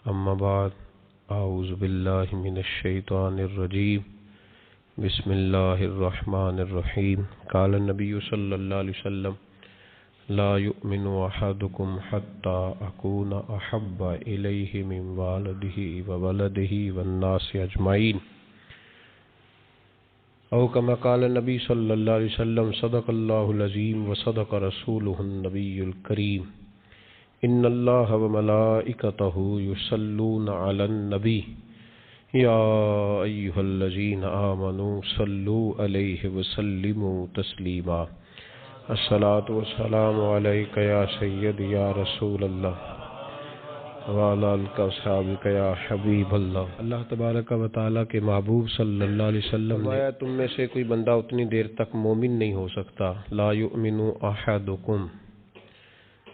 اما بعد اعوذ باللہ من الشیطان الرجیم بسم اللہ الرحمن الرحیم قال النبی صلی اللہ علیہ وسلم لا یؤمن احدکم حتی اکون احب الیہ من والدہ وولدہ والناس اجمعین او کما قال النبی صلی اللہ علیہ وسلم صدق اللہ العظیم وصدق رسولہ النبی الکریم ان اللہ وملائکتہ یصلون علی النبی یا ایہا الذین آمنوا صلوا علیہ وسلموا تسلیما الصلاۃ والسلام علیک یا سید یا رسول اللہ وعلی آلک واصحابک یا حبیب اللہ۔ اللہ تبارک و تعالیٰ کے محبوب صلی اللہ علیہ وسلم نے فرمایا تم میں سے کوئی بندہ اتنی دیر تک مومن نہیں ہو سکتا، لا یؤمن احدکم،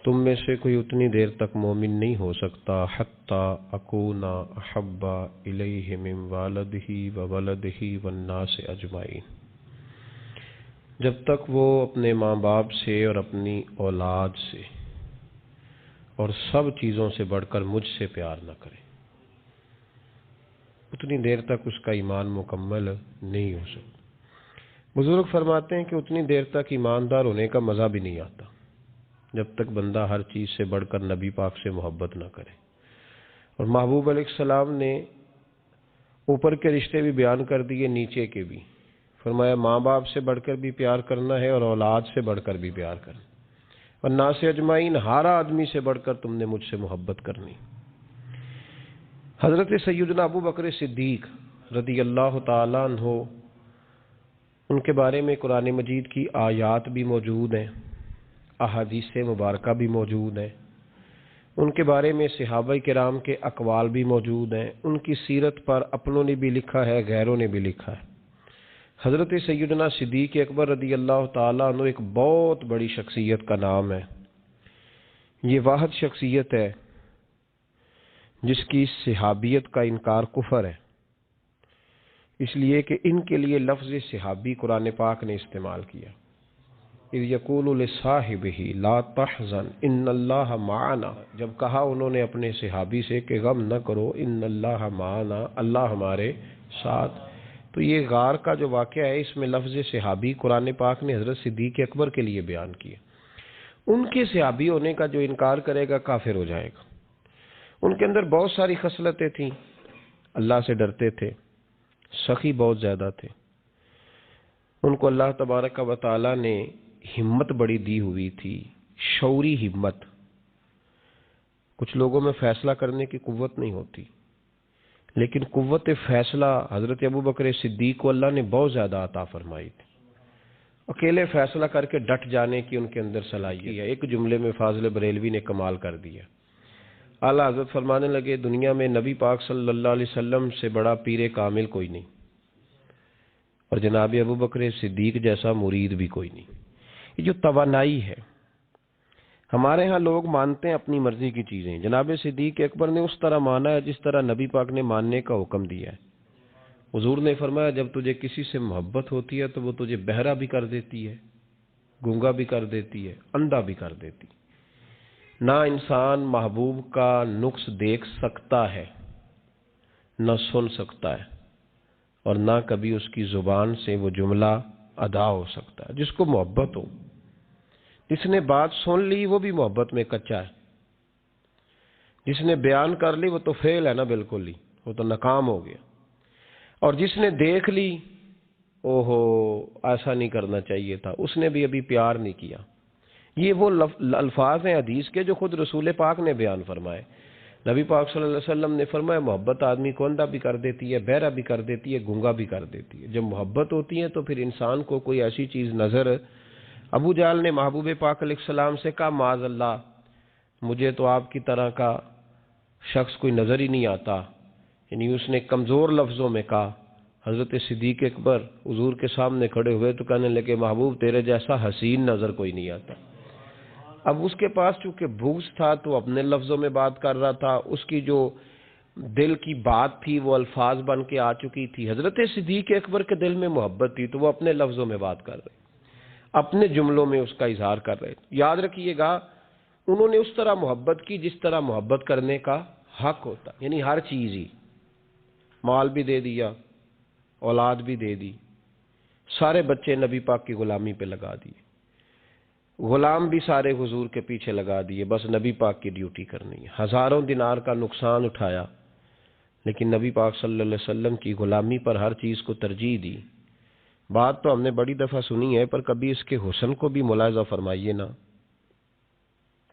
تم میں سے کوئی اتنی دیر تک مومن نہیں ہو سکتا حتی اکون احب الیہ من والدہ وولدہ والناس اجمعین، جب تک وہ اپنے ماں باپ سے اور اپنی اولاد سے اور سب چیزوں سے بڑھ کر مجھ سے پیار نہ کرے، اتنی دیر تک اس کا ایمان مکمل نہیں ہو سکتا۔ بزرگ فرماتے ہیں کہ اتنی دیر تک ایماندار ہونے کا مزہ بھی نہیں آتا جب تک بندہ ہر چیز سے بڑھ کر نبی پاک سے محبت نہ کرے۔ اور محبوب علیہ السلام نے اوپر کے رشتے بھی بیان کر دیے، نیچے کے بھی، فرمایا ماں باپ سے بڑھ کر بھی پیار کرنا ہے اور اولاد سے بڑھ کر بھی پیار کرنا، اور ناس اجمعین، ہر آدمی سے بڑھ کر تم نے مجھ سے محبت کرنی۔ حضرت سیدنا ابو بکر صدیق رضی اللہ تعالیٰ عنہ، ان کے بارے میں قرآن مجید کی آیات بھی موجود ہیں، احادیث مبارکہ بھی موجود ہیں، ان کے بارے میں صحابہ کرام کے اقوال بھی موجود ہیں، ان کی سیرت پر اپنوں نے بھی لکھا ہے، غیروں نے بھی لکھا ہے۔ حضرت سیدنا صدیق اکبر رضی اللہ تعالیٰ عنہ ایک بہت بڑی شخصیت کا نام ہے، یہ واحد شخصیت ہے جس کی صحابیت کا انکار کفر ہے، اس لیے کہ ان کے لیے لفظ صحابی قرآن پاک نے استعمال کیا۔ اذ یقول لصاحبہ لا تحزن ان اللہ معنا، جب کہا انہوں نے اپنے صحابی سے کہ غم نہ کرو، ان اللہ معنا، اللہ ہمارے ساتھ۔ تو یہ غار کا جو واقعہ ہے، اس میں لفظ صحابی قرآن پاک نے حضرت صدیق اکبر کے لیے بیان کیا۔ ان کے صحابی ہونے کا جو انکار کرے گا کافر ہو جائے گا۔ ان کے اندر بہت ساری خصلتیں تھیں، اللہ سے ڈرتے تھے، سخی بہت زیادہ تھے، ان کو اللہ تبارک و تعالیٰ نے ہمت بڑی دی ہوئی تھی، شعوری ہمت۔ کچھ لوگوں میں فیصلہ کرنے کی قوت نہیں ہوتی، لیکن قوت فیصلہ حضرت ابو بکر صدیق کو اللہ نے بہت زیادہ عطا فرمائی تھی، اکیلے فیصلہ کر کے ڈٹ جانے کی ان کے اندر صلاحیت ہے۔ ایک جملے میں فاضل بریلوی نے کمال کر دیا۔ اعلیٰ حضرت فرمانے لگے دنیا میں نبی پاک صلی اللہ علیہ وسلم سے بڑا پیر کامل کوئی نہیں، اور جناب ابو بکر صدیق جیسا مرید بھی کوئی نہیں۔ یہ جو توانائی ہے، ہمارے ہاں لوگ مانتے ہیں اپنی مرضی کی چیزیں، جناب صدیق اکبر نے اس طرح مانا ہے جس طرح نبی پاک نے ماننے کا حکم دیا ہے۔ حضور نے فرمایا جب تجھے کسی سے محبت ہوتی ہے تو وہ تجھے بہرا بھی کر دیتی ہے، گونگا بھی کر دیتی ہے، اندھا بھی کر دیتی ہے۔ نہ انسان محبوب کا نقص دیکھ سکتا ہے، نہ سن سکتا ہے، اور نہ کبھی اس کی زبان سے وہ جملہ ادا ہو سکتا ہے۔ جس کو محبت ہو، جس نے بات سن لی وہ بھی محبت میں کچا ہے، جس نے بیان کر لی وہ تو فیل ہے نا، بالکل ہی وہ تو ناکام ہو گیا، اور جس نے دیکھ لی اوہو ایسا نہیں کرنا چاہیے تھا، اس نے بھی ابھی پیار نہیں کیا۔ یہ وہ الفاظ ہیں حدیث کے جو خود رسول پاک نے بیان فرمائے۔ نبی پاک صلی اللہ علیہ وسلم نے فرمایا محبت آدمی کو اندھا بھی کر دیتی ہے، بہرا بھی کر دیتی ہے، گونگا بھی کر دیتی ہے۔ جب محبت ہوتی ہے تو پھر انسان کو کوئی ایسی چیز نظر، ابو جہل نے محبوب پاک علیہ السلام سے کہا معاذ اللہ، مجھے تو آپ کی طرح کا شخص کوئی نظر ہی نہیں آتا، یعنی اس نے کمزور لفظوں میں کہا۔ حضرت صدیق اکبر حضور کے سامنے کھڑے ہوئے تو کہنے لگے محبوب تیرے جیسا حسین نظر کوئی نہیں آتا۔ اب اس کے پاس چونکہ بغض تھا تو اپنے لفظوں میں بات کر رہا تھا، اس کی جو دل کی بات تھی وہ الفاظ بن کے آ چکی تھی۔ حضرت صدیق اکبر کے دل میں محبت تھی تو وہ اپنے لفظوں میں بات کر رہے، اپنے جملوں میں اس کا اظہار کر رہے۔ یاد رکھیے گا انہوں نے اس طرح محبت کی جس طرح محبت کرنے کا حق ہوتا ہے، یعنی ہر چیز ہی، مال بھی دے دیا، اولاد بھی دے دی، سارے بچے نبی پاک کی غلامی پہ لگا دیے، غلام بھی سارے حضور کے پیچھے لگا دیے، بس نبی پاک کی ڈیوٹی کرنی ہے۔ ہزاروں دینار کا نقصان اٹھایا، لیکن نبی پاک صلی اللہ علیہ وسلم کی غلامی پر ہر چیز کو ترجیح دی۔ بات تو ہم نے بڑی دفعہ سنی ہے، پر کبھی اس کے حسن کو بھی ملاحظہ فرمائیے نا،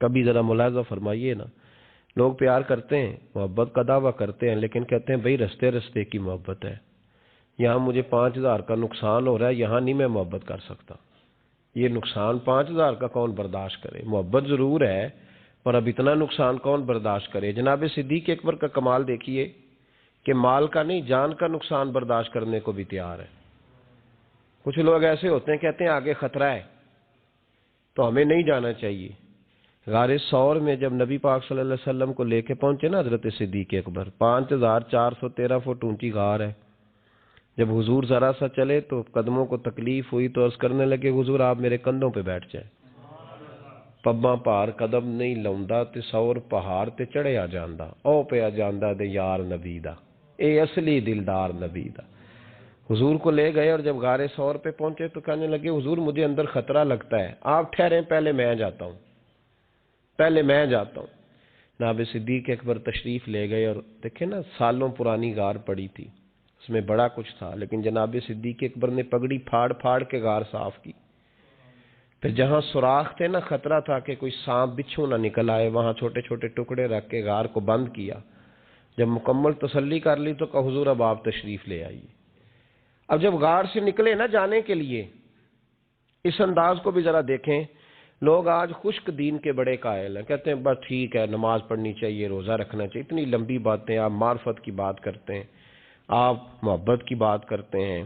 کبھی ذرا ملاحظہ فرمائیے نا۔ لوگ پیار کرتے ہیں، محبت کا دعویٰ کرتے ہیں، لیکن کہتے ہیں بھئی رستے رستے کی محبت ہے، یہاں مجھے 5,000 کا نقصان ہو رہا ہے، یہاں نہیں میں محبت کر سکتا۔ یہ نقصان 5,000 کا کون برداشت کرے؟ محبت ضرور ہے، پر اب اتنا نقصان کون برداشت کرے؟ جناب صدیق اکبر کا کمال دیکھیے کہ مال کا نہیں، جان کا نقصان برداشت کرنے کو بھی تیار ہے۔ کچھ لوگ ایسے ہوتے ہیں، کہتے ہیں آگے خطرہ ہے تو ہمیں نہیں جانا چاہیے۔ غار ثور میں جب نبی پاک صلی اللہ علیہ وسلم کو لے کے پہنچے نا حضرت صدیق اکبر، 5,413 فٹ اونچی غار ہے، جب حضور ذرا سا چلے تو قدموں کو تکلیف ہوئی تو عرض کرنے لگے حضور آپ میرے کندھوں پہ بیٹھ جائیں، پباں پار قدم نہیں لاؤندا تے سور پہاڑ تے چڑھیا جاندا، او پیا جاندا دے یار نبی دا، اے اصلی دلدار نبی دا۔ حضور کو لے گئے اور جب غار ثور پہ پہنچے تو کہنے لگے حضور مجھے اندر خطرہ لگتا ہے، آپ ٹھہریں، پہلے میں جاتا ہوں، پہلے میں جاتا ہوں۔ جناب صدیق اکبر تشریف لے گئے اور دیکھیں نا سالوں پرانی غار پڑی تھی، اس میں بڑا کچھ تھا، لیکن جناب صدیق اکبر نے پگڑی پھاڑ پھاڑ کے غار صاف کی۔ پھر جہاں سوراخ تھے نا، خطرہ تھا کہ کوئی سانپ بچھو نہ نکل آئے، وہاں چھوٹے چھوٹے ٹکڑے رکھ کے غار کو بند کیا۔ جب مکمل تسلی کر لی تو کہا حضور اب آپ تشریف لے آئیے۔ اب جب غار سے نکلے نا جانے کے لیے، اس انداز کو بھی ذرا دیکھیں۔ لوگ آج خشک دین کے بڑے قائل ہیں، کہتے ہیں بس ٹھیک ہے نماز پڑھنی چاہیے، روزہ رکھنا چاہیے، اتنی لمبی باتیں، آپ معرفت کی بات کرتے ہیں، آپ محبت کی بات کرتے ہیں،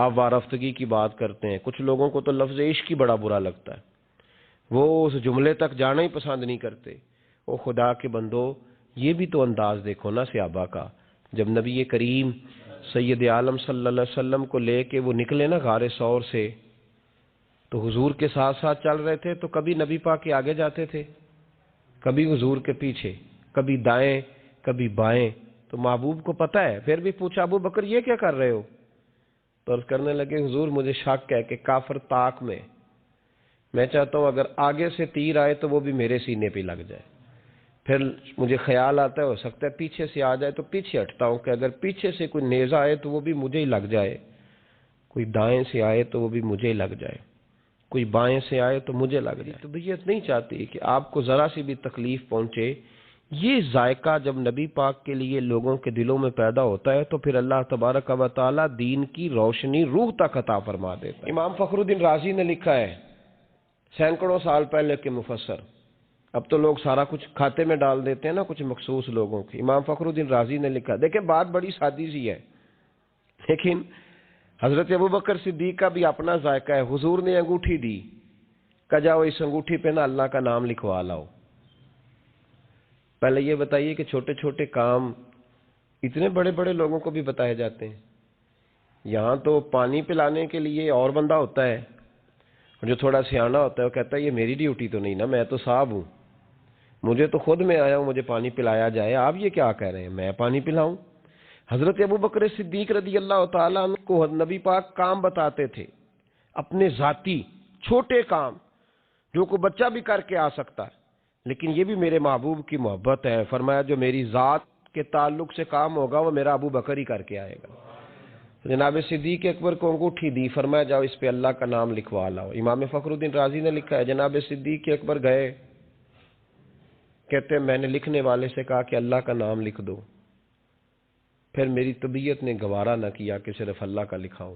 آپ وارفتگی کی بات کرتے ہیں۔ کچھ لوگوں کو تو لفظ عشق ہی بڑا برا لگتا ہے، وہ اس جملے تک جانا ہی پسند نہیں کرتے۔ او خدا کے بندو، یہ بھی تو انداز دیکھو نا صحابہ کا، جب نبی کریم سید عالم صلی اللہ علیہ وسلم کو لے کے وہ نکلے نا غار ثور سے، تو حضور کے ساتھ ساتھ چل رہے تھے، تو کبھی نبی پاک کے آگے جاتے تھے، کبھی حضور کے پیچھے، کبھی دائیں کبھی بائیں۔ تو محبوب کو پتہ ہے، پھر بھی پوچھا ابو بکر یہ کیا کر رہے ہو؟ تو عرض کرنے لگے حضور مجھے شک ہے کہ کافر طاق میں چاہتا ہوں اگر آگے سے تیر آئے تو وہ بھی میرے سینے پہ لگ جائے، پھر مجھے خیال آتا ہے ہو سکتا ہے پیچھے سے آ جائے، تو پیچھے ہٹتا ہوں کہ اگر پیچھے سے کوئی نیزہ آئے تو وہ بھی مجھے ہی لگ جائے، کوئی دائیں سے آئے تو وہ بھی مجھے ہی لگ جائے، کوئی بائیں سے آئے تو مجھے لگ جائے۔ طبیعت نہیں چاہتی کہ آپ کو ذرا سی بھی تکلیف پہنچے۔ یہ ذائقہ جب نبی پاک کے لیے لوگوں کے دلوں میں پیدا ہوتا ہے تو پھر اللہ تبارک و تعالی دین کی روشنی روح تک عطا فرما دیتا ہے۔ امام فخر الدین رازی نے لکھا ہے، سینکڑوں سال پہلے کے مفسر، اب تو لوگ سارا کچھ کھاتے میں ڈال دیتے ہیں نا کچھ مخصوص لوگوں کی۔ امام فخر الدین رازی نے لکھا، دیکھیں بات بڑی سادی سی ہے، لیکن حضرت ابوبکر صدیق کا بھی اپنا ذائقہ ہے۔ حضور نے انگوٹھی دی، کہا جاؤ اس انگوٹھی پہ نا اللہ کا نام لکھوا لاؤ۔ پہلے یہ بتائیے کہ چھوٹے چھوٹے کام اتنے بڑے بڑے لوگوں کو بھی بتائے جاتے ہیں؟ یہاں تو پانی پلانے کے لیے اور بندہ ہوتا ہے، اور جو تھوڑا سیانا ہوتا ہے وہ کہتا ہے یہ میری ڈیوٹی تو نہیں نا، میں تو صاحب ہوں، مجھے تو خود میں آیا ہوں مجھے پانی پلایا جائے، آپ یہ کیا کہہ رہے ہیں میں پانی پلاؤں؟ حضرت ابوبکر صدیق رضی اللہ تعالیٰ عنہ کو نبی پاک کام بتاتے تھے، اپنے ذاتی چھوٹے کام جو کوئی بچہ بھی کر کے آ سکتا ہے، لیکن یہ بھی میرے محبوب کی محبت ہے۔ فرمایا جو میری ذات کے تعلق سے کام ہوگا وہ میرا ابو بکر ہی کر کے آئے گا۔ جناب صدیق اکبر کو انگوٹھی دی، فرمایا جاؤ اس پہ اللہ کا نام لکھوا لاؤ۔ امام فخر الدین رازی نے لکھا ہے جناب صدیق اکبر گئے، کہتے ہیں میں نے لکھنے والے سے کہا کہ اللہ کا نام لکھ دو، پھر میری طبیعت نے گوارا نہ کیا کہ صرف اللہ کا لکھاؤں،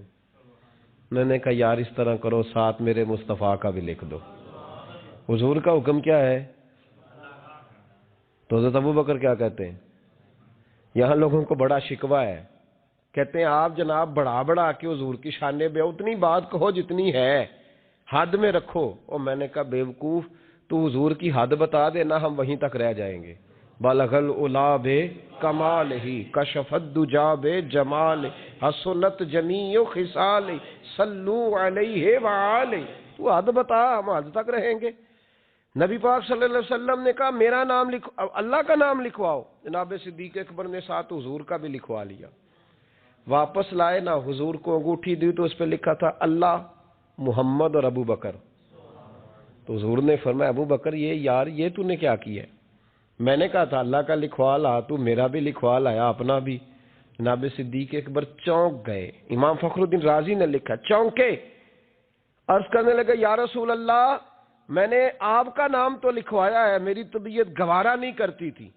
میں نے کہا یار اس طرح کرو ساتھ میرے مصطفیٰ کا بھی لکھ دو۔ حضور کا حکم کیا ہے؟ تو حضرت ابوبکر کیا کہتے ہیں؟ یہاں لوگوں کو بڑا شکوہ ہے، کہتے ہیں آپ جناب بڑھا کے حضور کی شان بے اتنی بات کہو جتنی ہے، حد میں رکھو۔ اور میں نے کہا بیوقوف تو حضور کی حد بتا دینا، ہم وہیں تک رہ جائیں گے۔ بلغ العلا بے کمال ہی کشف الدجا بے جمال حسنت جمیع خصال صلو علیہ وآلہ، تو حد بتا ہم حد تک رہیں گے۔ نبی پاک صلی اللہ علیہ وسلم نے کہا میرا نام لکھو، اللہ کا نام لکھواؤ، جناب صدیق اکبر نے ساتھ حضور کا بھی لکھوا لیا۔ واپس لائے نا، حضور کو انگوٹھی دی تو اس پہ لکھا تھا اللہ، محمد اور ابو بکر۔ تو حضور نے فرمایا ابو بکر یہ تو نے کیا کیا ہے؟ میں نے کہا تھا اللہ کا لکھوا لا، تو میرا بھی لکھوا لایا، اپنا بھی۔ جناب صدیق اکبر چونک گئے۔ امام فخر الدین رازی نے لکھا چونکے، عرض کرنے لگے یا رسول اللہ میں نے آپ کا نام تو لکھوایا ہے، میری طبیعت گوارا نہیں کرتی تھی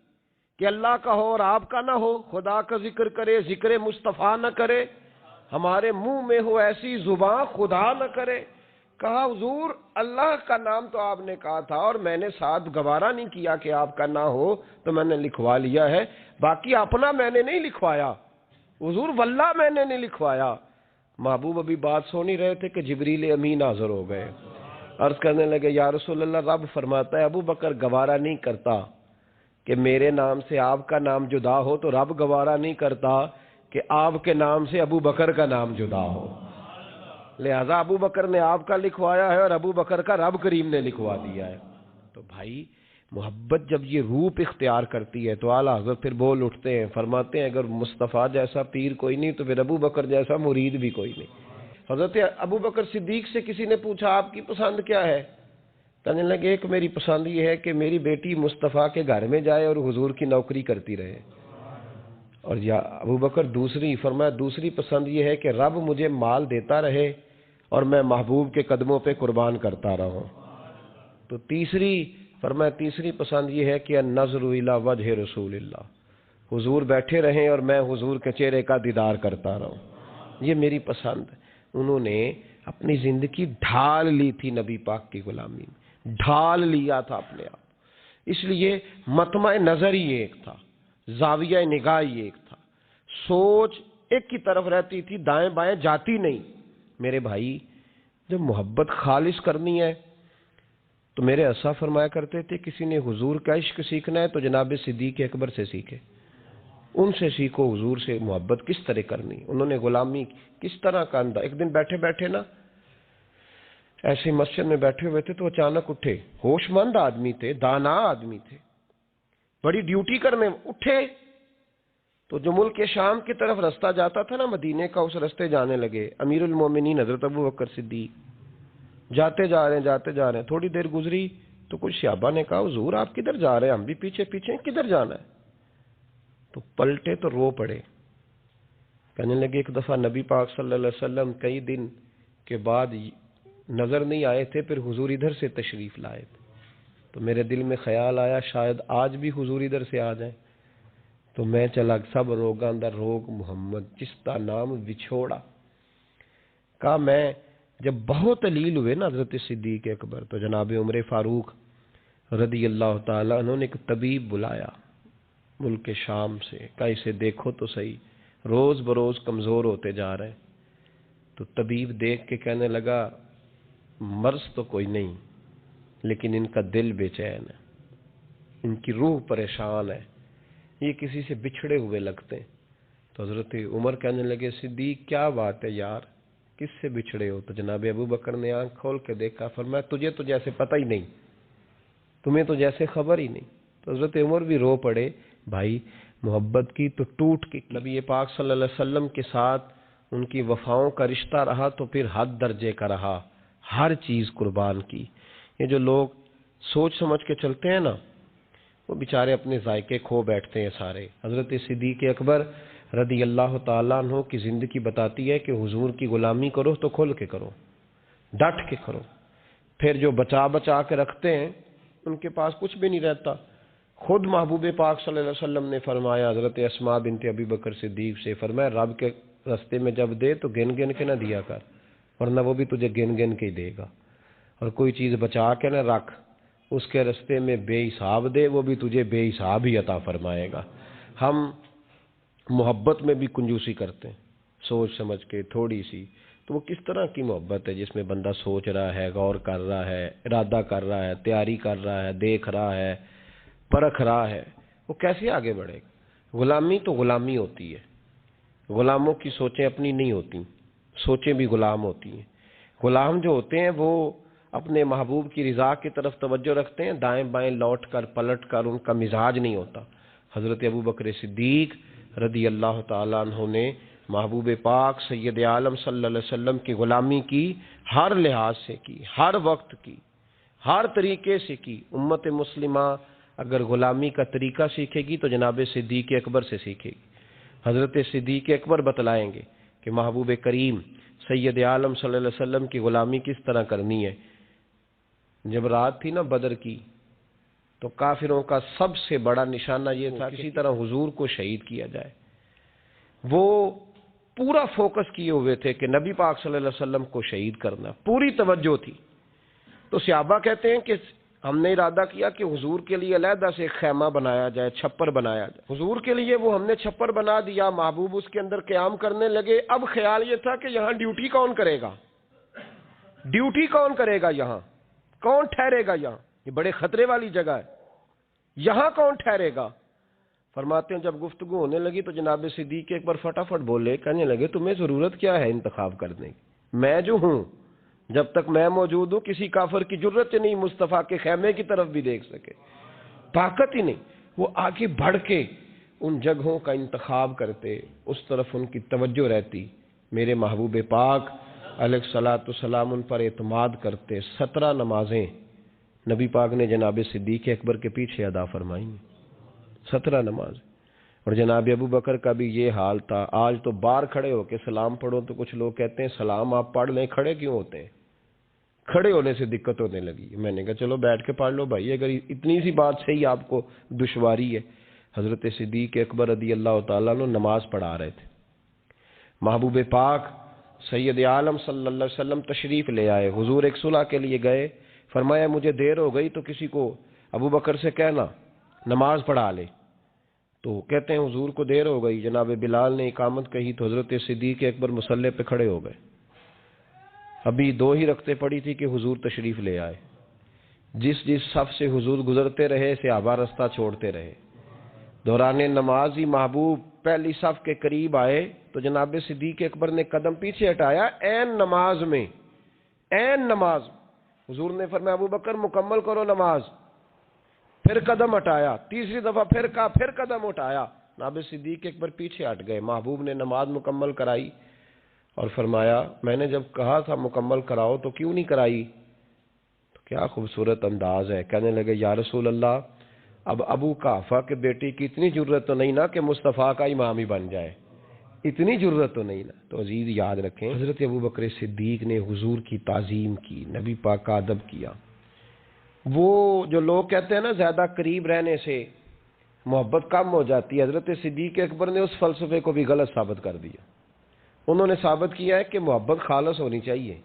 کہ اللہ کا ہو اور آپ کا نہ ہو، خدا کا ذکر کرے، ذکر مصطفیٰ نہ کرے، ہمارے منہ میں ہو ایسی زبان خدا نہ کرے۔ کہا حضور اللہ کا نام تو آپ نے کہا تھا اور میں نے ساتھ گوارا نہیں کیا کہ آپ کا نہ ہو، تو میں نے لکھوا لیا ہے، باقی اپنا میں نے نہیں لکھوایا حضور، واللہ میں نے نہیں لکھوایا۔ محبوب ابھی بات سن ہی رہے تھے کہ جبریل امین حاضر ہو گئے، عرض کرنے لگے یا رسول اللہ رب فرماتا ہے ابو بکر گوارا نہیں کرتا کہ میرے نام سے آپ کا نام جدا ہو، تو رب گوارا نہیں کرتا کہ آپ کے نام سے ابو بکر کا نام جدا ہو، لہذا ابو بکر نے آپ کا لکھوایا ہے اور ابو بکر کا رب کریم نے لکھوا دیا ہے۔ تو بھائی محبت جب یہ روپ اختیار کرتی ہے تو اعلیٰ حضرت پھر بول اٹھتے ہیں، فرماتے ہیں اگر مصطفیٰ جیسا پیر کوئی نہیں تو پھر ابو بکر جیسا مرید بھی کوئی نہیں۔ حضرت ابو بکر صدیق سے کسی نے پوچھا آپ کی پسند کیا ہے؟ کہنے لگے ایک میری پسند یہ ہے کہ میری بیٹی مصطفیٰ کے گھر میں جائے اور حضور کی نوکری کرتی رہے، اور یا ابو بکر دوسری، فرمایا دوسری پسند یہ ہے کہ رب مجھے مال دیتا رہے اور میں محبوب کے قدموں پہ قربان کرتا رہوں۔ تو تیسری، فرمایا تیسری پسند یہ ہے کہ النظر الی وجہ رسول اللہ، حضور بیٹھے رہیں اور میں حضور کے چہرے کا دیدار کرتا رہوں، یہ میری پسند ہے۔ انہوں نے اپنی زندگی ڈھال لی تھی نبی پاک کی غلامی میں، ڈھال لیا تھا اپنے آپ، اس لیے مطمع نظر ہی ایک تھا، زاویہ نگاہ ہی ایک تھا، سوچ ایک کی طرف رہتی تھی، دائیں بائیں جاتی نہیں۔ میرے بھائی جب محبت خالص کرنی ہے تو میرے اسا فرمایا کرتے تھے کسی نے حضور کا عشق سیکھنا ہے تو جناب صدیق اکبر سے سیکھے، ان سے سیکھو حضور سے محبت کس طرح کرنی، انہوں نے غلامی کس طرح کا انداز۔ ایک دن بیٹھے بیٹھے نا ایسے مسجد میں بیٹھے ہوئے تھے تو اچانک اٹھے، ہوش مند آدمی تھے، دانا آدمی تھے، بڑی ڈیوٹی کرنے اٹھے، تو جو ملک شام کی طرف رستہ جاتا تھا نا مدینے کا، اس رستے جانے لگے۔ امیر المومنین حضرت ابو بکر صدیق جاتے جا رہے ہیں، تھوڑی دیر گزری تو کچھ صحابہ نے کہا حضور آپ کدھر جا رہے ہیں؟ ہم بھی پیچھے پیچھے، کدھر جانا ہے؟ تو پلٹے تو رو پڑے، کہنے لگے ایک دفعہ نبی پاک صلی اللہ علیہ وسلم کئی دن کے بعد نظر نہیں آئے تھے، پھر حضور ادھر سے تشریف لائے تھے، تو میرے دل میں خیال آیا شاید آج بھی حضور ادھر سے آ جائیں، تو میں چلا سب روگاں دا روگ محمد جس کا نام بچھوڑا۔ کہا میں جب بہت علیل ہوئے نا حضرت صدیق اکبر، تو جناب عمر فاروق رضی اللہ تعالیٰ عنہ نے ایک طبیب بلایا ملک شام سے، کہا اسے دیکھو تو صحیح، روز بروز کمزور ہوتے جا رہے ہیں۔ تو طبیب دیکھ کے کہنے لگا مرض تو کوئی نہیں لیکن ان کا دل بے چین ہے، ان کی روح پریشان ہے، یہ کسی سے بچھڑے ہوئے لگتے ہیں۔ تو حضرت عمر کہنے لگے صدیق کیا بات ہے یار، کس سے بچھڑے ہو؟ تو جناب ابو بکر نے آنکھ کھول کے دیکھا، فرمایا تجھے تو جیسے پتہ ہی نہیں، تمہیں تو جیسے خبر ہی نہیں۔ تو حضرت عمر بھی رو پڑے۔ بھائی محبت کی تو ٹوٹ کے نبی پاک صلی اللہ علیہ وسلم کے ساتھ ان کی وفاؤں کا رشتہ رہا تو پھر حد درجے کا رہا، ہر چیز قربان کی۔ یہ جو لوگ سوچ سمجھ کے چلتے ہیں نا وہ بیچارے اپنے ذائقے کھو بیٹھتے ہیں سارے۔ حضرت صدیق اکبر رضی اللہ تعالیٰ عنہ کی زندگی بتاتی ہے کہ حضور کی غلامی کرو تو کھل کے کرو، ڈٹ کے کرو، پھر جو بچا بچا کے رکھتے ہیں ان کے پاس کچھ بھی نہیں رہتا۔ خود محبوب پاک صلی اللہ علیہ وسلم نے فرمایا حضرت اسماء بنت ابی بکر صدیق سے، فرمایا رب کے رستے میں جب دے تو گن گن کے نہ دیا کر، ورنہ وہ بھی تجھے گن گن کے ہی دے گا، اور کوئی چیز بچا کے نہ رکھ، اس کے رستے میں بے حساب دے، وہ بھی تجھے بے حساب ہی عطا فرمائے گا۔ ہم محبت میں بھی کنجوسی کرتے ہیں سوچ سمجھ کے تھوڑی سی، تو وہ کس طرح کی محبت ہے جس میں بندہ سوچ رہا ہے، غور کر رہا ہے، ارادہ کر رہا ہے، تیاری کر رہا ہے، دیکھ رہا ہے، پرکھ رہا ہے، وہ کیسے آگے بڑھے گا؟ غلامی تو غلامی ہوتی ہے، غلاموں کی سوچیں اپنی نہیں ہوتی، سوچیں بھی غلام ہوتی ہیں۔ غلام جو ہوتے ہیں وہ اپنے محبوب کی رضا کی طرف توجہ رکھتے ہیں، دائیں بائیں لوٹ کر پلٹ کر ان کا مزاج نہیں ہوتا۔ حضرت ابوبکر صدیق رضی اللہ تعالیٰ عنہ نے محبوب پاک سید عالم صلی اللہ علیہ وسلم کی غلامی کی، ہر لحاظ سے کی، ہر وقت کی، ہر طریقے سے کی۔ امت مسلمہ اگر غلامی کا طریقہ سیکھے گی تو جناب صدیق اکبر سے سیکھے گی۔ حضرت صدیق اکبر بتلائیں گے کہ محبوب کریم سید عالم صلی اللہ علیہ وسلم کی غلامی کس طرح کرنی ہے۔ جب رات تھی نا بدر کی، تو کافروں کا سب سے بڑا نشانہ یہ تھا کہ کسی طرح حضور کو شہید کیا جائے۔ وہ پورا فوکس کیے ہوئے تھے کہ نبی پاک صلی اللہ علیہ وسلم کو شہید کرنا، پوری توجہ تھی۔ تو صحابہ کہتے ہیں کہ ہم نے ارادہ کیا کہ حضور کے لیے علیحدہ سے ایک خیمہ بنایا جائے، چھپر بنایا جائے۔ حضور کے لیے وہ ہم نے چھپر بنا دیا، محبوب اس کے اندر قیام کرنے لگے۔ اب خیال یہ تھا کہ یہاں ڈیوٹی کون کرے گا، ڈیوٹی کون کرے گا، یہاں کون ٹھہرے گا، یہاں یہ بڑے خطرے والی جگہ ہے، یہاں کون ٹھہرے گا۔ فرماتے ہیں جب گفتگو ہونے لگی تو جناب صدیق ایک بار فٹافٹ بولے، کہنے لگے تمہیں ضرورت کیا ہے انتخاب کرنے کی، میں جو ہوں، جب تک میں موجود ہوں کسی کافر کی جرت نہیں مصطفیٰ کے خیمے کی طرف بھی دیکھ سکے، طاقت ہی نہیں۔ وہ آگے بڑھ کے ان جگہوں کا انتخاب کرتے، اس طرف ان کی توجہ رہتی۔ میرے محبوب پاک علیہ الصلوۃ والسلام ان پر اعتماد کرتے۔ 17 نمازیں نبی پاک نے جناب صدیق اکبر کے پیچھے ادا فرمائیں، 17 نماز۔ اور جناب ابو بکر کا بھی یہ حال تھا۔ آج تو باہر کھڑے ہو کے سلام پڑھو تو کچھ لوگ کہتے ہیں سلام آپ پڑھ لیں، کھڑے کیوں ہوتے ہیں؟ کھڑے ہونے سے دقت ہونے لگی۔ میں نے کہا چلو بیٹھ کے پڑھ لو بھائی، اگر اتنی سی بات سے ہی آپ کو دشواری ہے۔ حضرت صدیق اکبر رضی اللہ تعالیٰ عنہ نماز پڑھا رہے تھے۔ محبوب پاک سید عالم صلی اللہ علیہ وسلم تشریف لے آئے، حضور ایک صلح کے لیے گئے، فرمایا مجھے دیر ہو گئی تو کسی کو ابو بکر سے کہنا نماز پڑھا لے۔ تو کہتے ہیں حضور کو دیر ہو گئی، جناب بلال نے اقامت کہی تو حضرت صدیق اکبر مصلی پہ کھڑے ہو گئے۔ ابھی 2 ہی رکعتیں پڑی تھی کہ حضور تشریف لے آئے۔ جس صف سے حضور گزرتے رہے صحابہ رستہ چھوڑتے رہے۔ دوران نماز ہی محبوب پہلی صف کے قریب آئے تو جناب صدیق اکبر نے قدم پیچھے ہٹایا، عین نماز میں، عین نماز۔ حضور نے فرمایا ابو بکر مکمل کرو نماز، پھر قدم ہٹایا، تیسری دفعہ پھر کہا، پھر قدم ہٹایا، جناب صدیق اکبر پیچھے ہٹ گئے۔ محبوب نے نماز مکمل کرائی اور فرمایا میں نے جب کہا تھا مکمل کراؤ تو کیوں نہیں کرائی؟ تو کیا خوبصورت انداز ہے۔ کہنے لگے یا رسول اللہ اب ابو قحافہ کے بیٹی کی اتنی جرت تو نہیں نا کہ مصطفیٰ کا امام ہی بن جائے، اتنی جرت تو نہیں نا۔ تو عزیز یاد رکھیں حضرت ابوبکر صدیق نے حضور کی تعظیم کی، نبی پاک کا ادب کیا۔ وہ جو لوگ کہتے ہیں نا زیادہ قریب رہنے سے محبت کم ہو جاتی ہے، حضرت صدیق اکبر نے اس فلسفے کو بھی غلط ثابت کر دیا۔ انہوں نے ثابت کیا ہے کہ محبت خالص ہونی چاہیے۔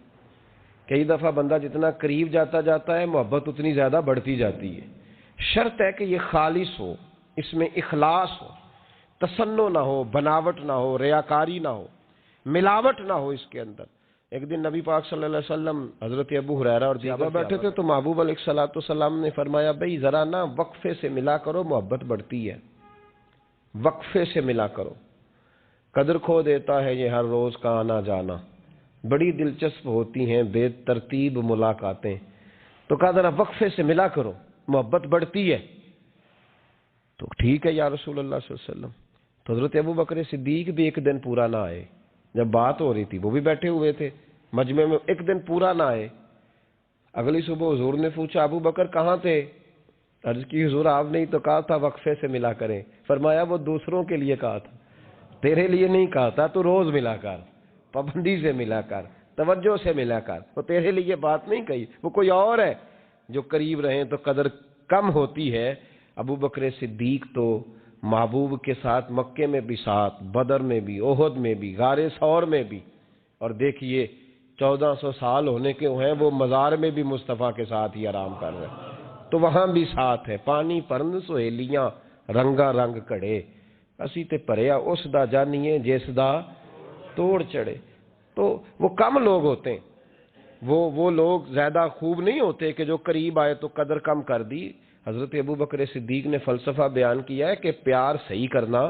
کئی دفعہ بندہ جتنا قریب جاتا ہے محبت اتنی زیادہ بڑھتی جاتی ہے۔ شرط ہے کہ یہ خالص ہو، اس میں اخلاص ہو، تصنع نہ ہو، بناوٹ نہ ہو، ریاکاری نہ ہو، ملاوٹ نہ ہو اس کے اندر۔ ایک دن نبی پاک صلی اللہ علیہ وسلم حضرت ابو ہریرہ اور صحابہ بیٹھے تھے تو محبوب علیہ الصلوۃ والسلام نے فرمایا بھئی ذرا نا وقفے سے ملا کرو، محبت بڑھتی ہے، وقفے سے ملا کرو۔ قدر کھو دیتا ہے یہ ہر روز کا آنا جانا، بڑی دلچسپ ہوتی ہیں بے ترتیب ملاقاتیں۔ تو کہا ذرا وقفے سے ملا کرو، محبت بڑھتی ہے۔ تو ٹھیک ہے یا رسول اللہ صلی اللہ علیہ وسلم۔ تو حضرت ابو بکر صدیق بھی ایک دن پورا نہ آئے، جب بات ہو رہی تھی وہ بھی بیٹھے ہوئے تھے مجمع میں، ایک دن پورا نہ آئے۔ اگلی صبح حضور نے پوچھا ابو بکر کہاں تھے؟ عرض کی حضور آپ نے تو کہا تھا وقفے سے ملا کریں۔ فرمایا وہ دوسروں کے لیے کہا تھا، تیرے لیے نہیں کہا تھا، تو روز ملا کر، پابندی سے ملا کر، توجہ سے ملا کر، وہ تیرے لیے بات نہیں کہی، وہ کوئی اور ہے۔ جو قریب رہیں تو قدر کم ہوتی ہے۔ ابو بکر صدیق تو محبوب کے ساتھ مکے میں بھی ساتھ، بدر میں بھی، احد میں بھی، غار ثور میں بھی، اور دیکھیے 1400 سال ہونے کے ہیں وہ مزار میں بھی مصطفیٰ کے ساتھ ہی آرام کر رہے ہیں، تو وہاں بھی ساتھ ہے۔ پانی پرن سہیلیاں رنگا رنگ کڑے، اسی تے پریا اس دا جانیے جس دا توڑ چڑھے۔ تو وہ کم لوگ ہوتے ہیں، وہ لوگ زیادہ خوب نہیں ہوتے کہ جو قریب آئے تو قدر کم کر دی۔ حضرت ابو بکر صدیق نے فلسفہ بیان کیا ہے کہ پیار صحیح کرنا،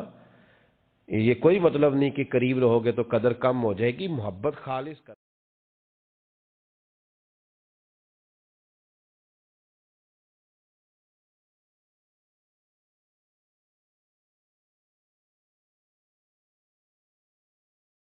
یہ کوئی مطلب نہیں کہ قریب رہو گے تو قدر کم ہو جائے گی، محبت خالص کر